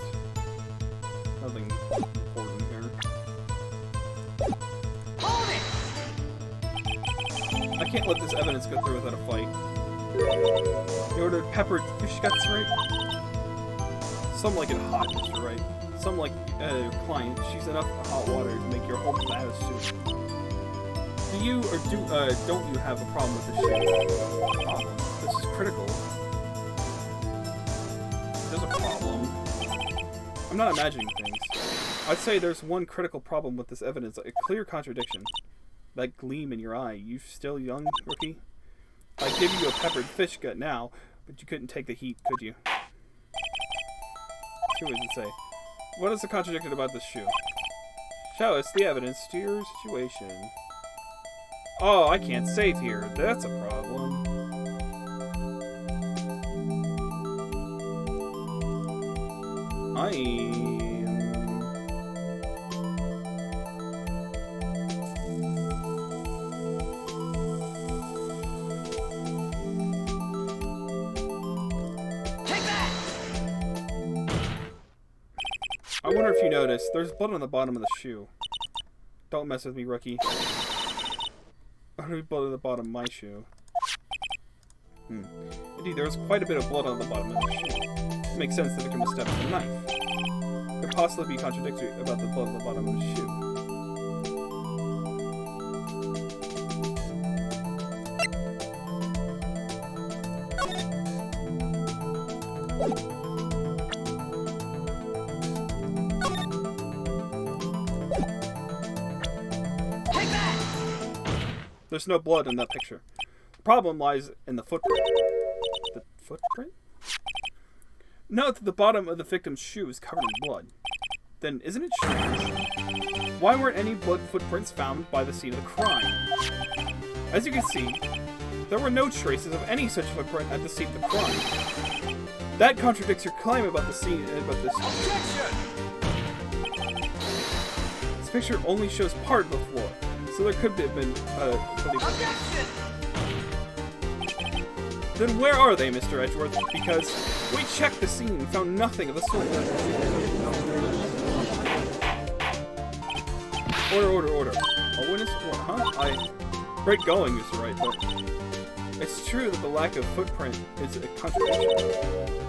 [SPEAKER 1] Nothing important here. I can't let this evidence go through without a fight. You ordered peppered fish guts, right? Some like it hot, Mr. Wright. Some like your client, she's enough hot water to make your whole bag of soup. Do you or don't you have a problem with this shit? Problem? This is critical. There's a problem. I'm not imagining things. I'd say there's one critical problem with this evidence, a clear contradiction. That gleam in your eye. You still young, rookie? I'd give you a peppered fish gut now, but you couldn't take the heat, could you? Two ways to say. What is the contradicted about this shoe? Show us the evidence to your situation. Oh, I can't save here. That's a problem. I wonder if you noticed, there's blood on the bottom of the shoe. Don't mess with me, rookie. There's blood on the bottom of my shoe. Indeed, there was quite a bit of blood on the bottom of the shoe. It makes sense the victim was stabbed with a knife. Could possibly be contradictory about the blood on the bottom of the shoe. There's no blood in that picture. The problem lies in the footprint. The footprint? Note that the bottom of the victim's shoe is covered in blood. Then isn't it strange? Why weren't any blood footprints found by the scene of the crime? As you can see, there were no traces of any such footprint at the scene of the crime. That contradicts your claim about the scene about this.
[SPEAKER 2] Objection!
[SPEAKER 1] This picture only shows part of the floor. So there could have been,
[SPEAKER 2] Objection!
[SPEAKER 1] Then where are they, Mr. Edgeworth? Because we checked the scene and found nothing of the sort. Order. A witness? What, huh? Great going, Mr. Wright, but it's true that the lack of footprint is a contradiction.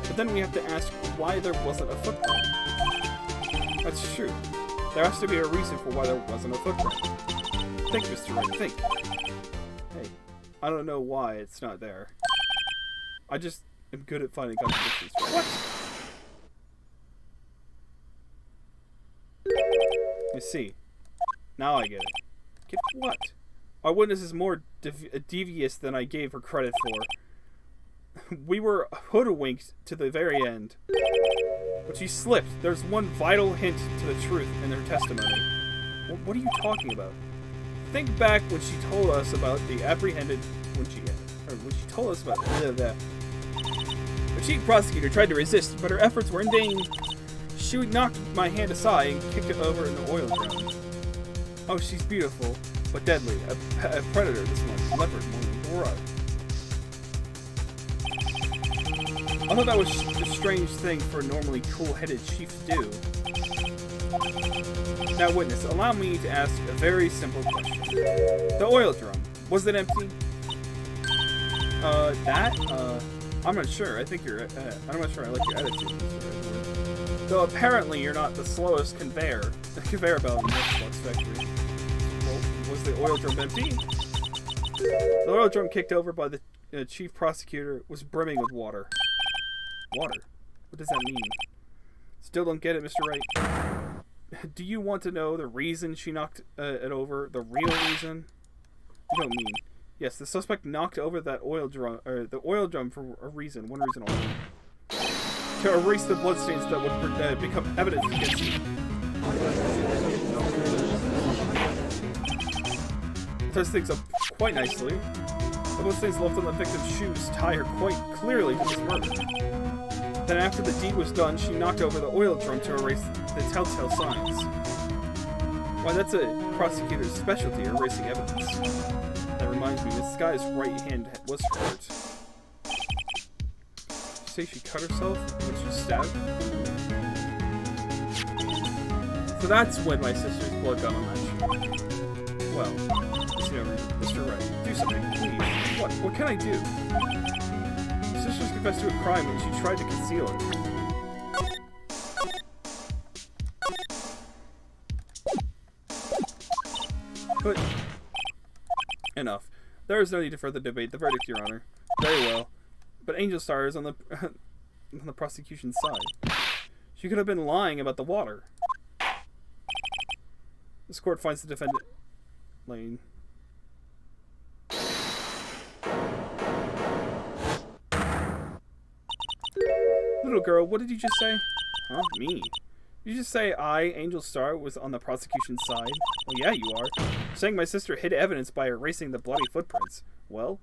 [SPEAKER 1] But then we have to ask why there wasn't a footprint. That's true. There has to be a reason for why there wasn't a footprint. Think, Mr. Wright, think. Hey, I don't know why it's not there. I just am good at finding contradictions. What? You see. Now I get it. Get what? Our witness is more devious than I gave her credit for. We were hoodwinked to the very end. But she slipped. There's one vital hint to the truth in her testimony. What are you talking about? Think back when she told us about the apprehended when she told us about that. The chief prosecutor tried to resist, but her efforts were in vain. She knocked my hand aside and kicked it over in the oil drum. Oh, she's beautiful, but deadly. A predator, this one. Leopard, Dora. I thought that was a strange thing for a normally cool-headed chief to do. Now, witness, allow me to ask a very simple question. The oil drum, was it empty? I'm not sure. I'm not sure I like your attitude. Though apparently you're not the slowest conveyor belt in the Xbox factory. Well, was the oil drum empty? The oil drum kicked over by the chief prosecutor was brimming with water. Water? What does that mean? Still don't get it, Mr. Wright. Do you want to know the reason she knocked it over? The real reason? You don't mean. Yes, the suspect knocked over that oil drum, or the oil drum for a reason. One reason only. To erase the bloodstains that would become evidence against you. Those things up quite nicely. The bloodstains left on the victim's shoes tie her quite clearly to this murder. Then after the deed was done, she knocked over the oil drum to erase the telltale signs. Why, that's a prosecutor's specialty, erasing evidence. That reminds me, this guy's right hand was hurt. Did you say she cut herself when she stabbed? So that's when my sister's blood got on that shoe. Well, Mr. Wright, do something, please. What? What can I do? My sister's confessed to a crime when she tried to conceal it. But enough. There is no need to further debate the verdict, Your Honor. Very well. But Angel Star is on the prosecution's side. She could have been lying about the water. This court finds the defendant Lane. Little girl, what did you just say? Huh? Me? Did you just say I, Angel Star, was on the prosecution's side? Well, yeah, you are. You're saying my sister hid evidence by erasing the bloody footprints. Well?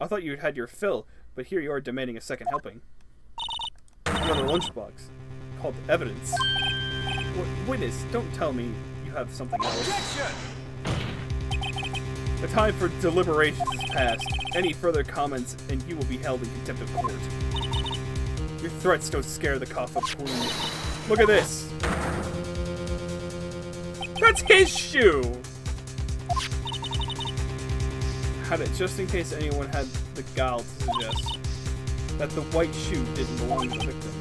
[SPEAKER 1] I thought you had your fill, but here you are demanding a second helping. Another lunchbox. Called evidence. Witness, don't tell me you have something else.
[SPEAKER 2] Objection!
[SPEAKER 1] The time for deliberations is past. Any further comments and you will be held in contempt of court. Your threats don't scare the Fluffoe Queen. Look at this! That's his shoe! Had it just in case anyone had the gall to suggest that the white shoe didn't belong to the victim.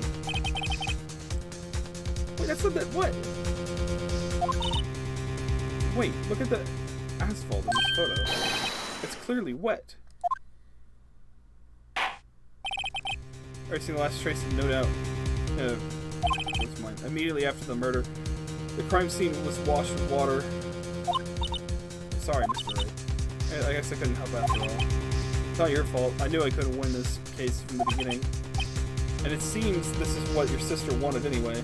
[SPEAKER 1] Wait, that's not that. What? Wait, look at the asphalt in this photo. It's clearly wet. Erasing the last trace of no doubt. What's mine? Immediately after the murder, the crime scene was washed with water. Sorry, Mr. Ray. I guess I couldn't help after all. It's not your fault. I knew I couldn't win this case from the beginning. And it seems this is what your sister wanted anyway.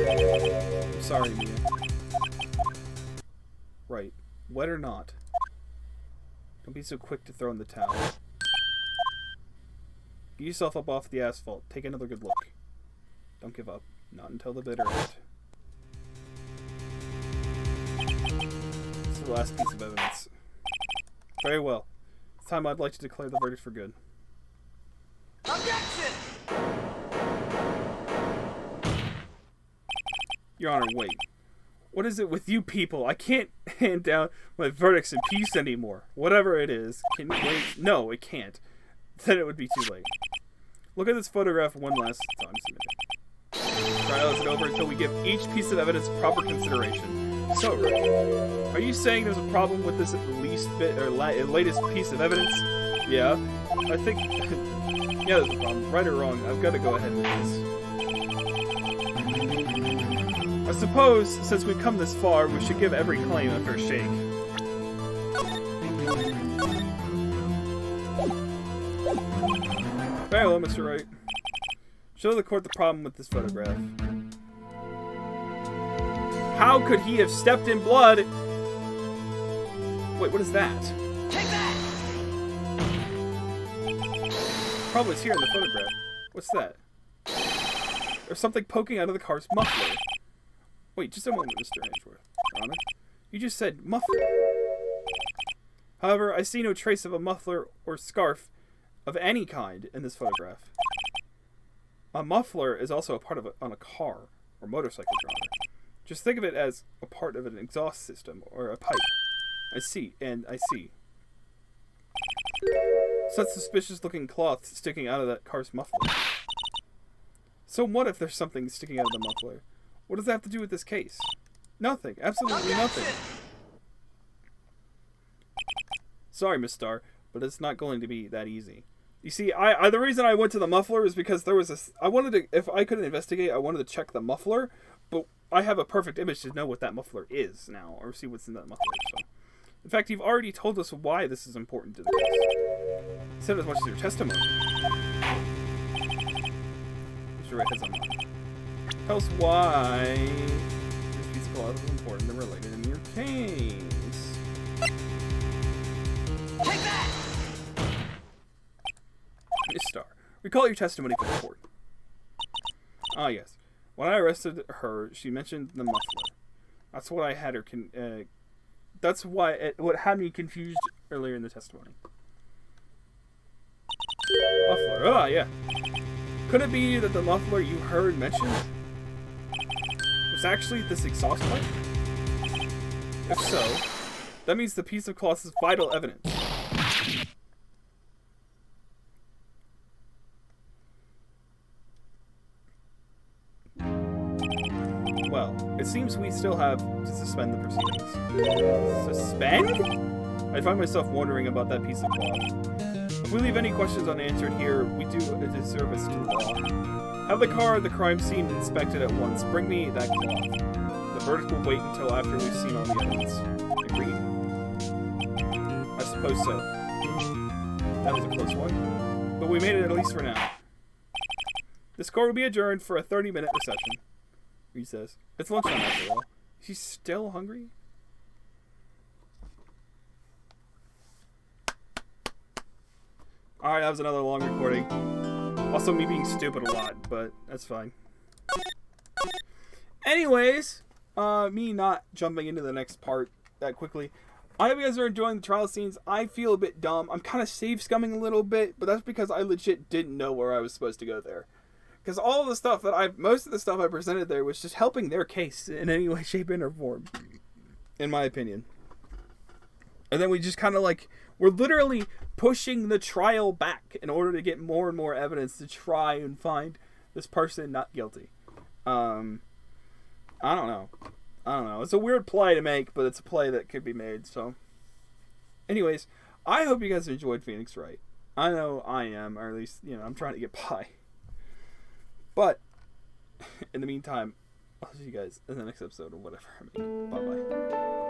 [SPEAKER 1] I'm sorry, Mia. Right. Wet or not. Don't be so quick to throw in the towel. Get yourself up off the asphalt. Take another good look. Don't give up. Not until the bitter end. This is the last piece of evidence. Very well. It's time I'd like to declare the verdict for good.
[SPEAKER 2] Objection!
[SPEAKER 1] Your Honor, wait. What is it with you people? I can't hand down my verdicts in peace anymore. Whatever it is. Can you wait? No, it can't. Then it would be too late. Look at this photograph one last time. Trial isn't over until we give each piece of evidence proper consideration. So, Rick, are you saying there's a problem with this latest piece of evidence? Yeah, I think. Yeah, there's a problem. Right or wrong, I've got to go ahead with this. I suppose, since we've come this far, we should give every claim a fair shake. Very well, Mr. Wright. Show the court the problem with this photograph. How could he have stepped in blood? Wait, what is that?
[SPEAKER 2] Take that!
[SPEAKER 1] Probably it's here in the photograph. What's that? There's something poking out of the car's muffler. Wait, just a moment, Mr. Edgeworth. Your Honor. You just said muffler. However, I see no trace of a muffler or scarf of any kind in this photograph. A muffler is also a part of on a car or motorcycle, Your Honor. Just think of it as a part of an exhaust system or a pipe. I see. Such suspicious-looking cloth sticking out of that car's muffler. So what if there's something sticking out of the muffler? What does that have to do with this case? Nothing. Absolutely nothing. Sorry, Miss Starr, but it's not going to be that easy. You see, the reason I went to the muffler is because there was I wanted to, if I could investigate, I wanted to check the muffler, but I have a perfect image to know what that muffler is now, or see what's in that muffler. So. In fact, you've already told us why this is important to the case. You said as much as your testimony. Mr. Wright has on mine. Tell us why this piece of cloth is important and related in your case.
[SPEAKER 2] Take that!
[SPEAKER 1] Miss Starr, recall your testimony for the court. Ah, yes. When I arrested her, she mentioned the muffler. That's what I had her. That's why what had me confused earlier in the testimony. Muffler. Ah, yeah. Could it be that the muffler you heard mentioned was actually this exhaust pipe? If so, that means the piece of cloth is vital evidence. Well, it seems we still have to suspend the proceedings. Suspend? I find myself wondering about that piece of cloth. If we leave any questions unanswered here, we do a disservice to the law. Have the car at the crime scene inspected at once. Bring me that cloth. The verdict will wait until after we've seen all the evidence. Agreed? I suppose so. That was a close one. But we made it at least for now. This court will be adjourned for a 30-minute recession. He says. It's lunchtime after all. She's still hungry? Alright, that was another long recording. Also me being stupid a lot, but that's fine. Anyways, me not jumping into the next part that quickly. I hope you guys are enjoying the trial scenes. I feel a bit dumb. I'm kind of save scumming a little bit, but that's because I legit didn't know where I was supposed to go there. Because all of the stuff most of the stuff I presented there was just helping their case in any way, shape, or form. In my opinion. And then we just kind of we're literally pushing the trial back in order to get more and more evidence to try and find this person not guilty. I don't know. It's a weird play to make, but it's a play that could be made, so. Anyways, I hope you guys enjoyed Phoenix Wright. I know I am, or at least, I'm trying to get by. But, in the meantime, I'll see you guys in the next episode or whatever. Bye-bye.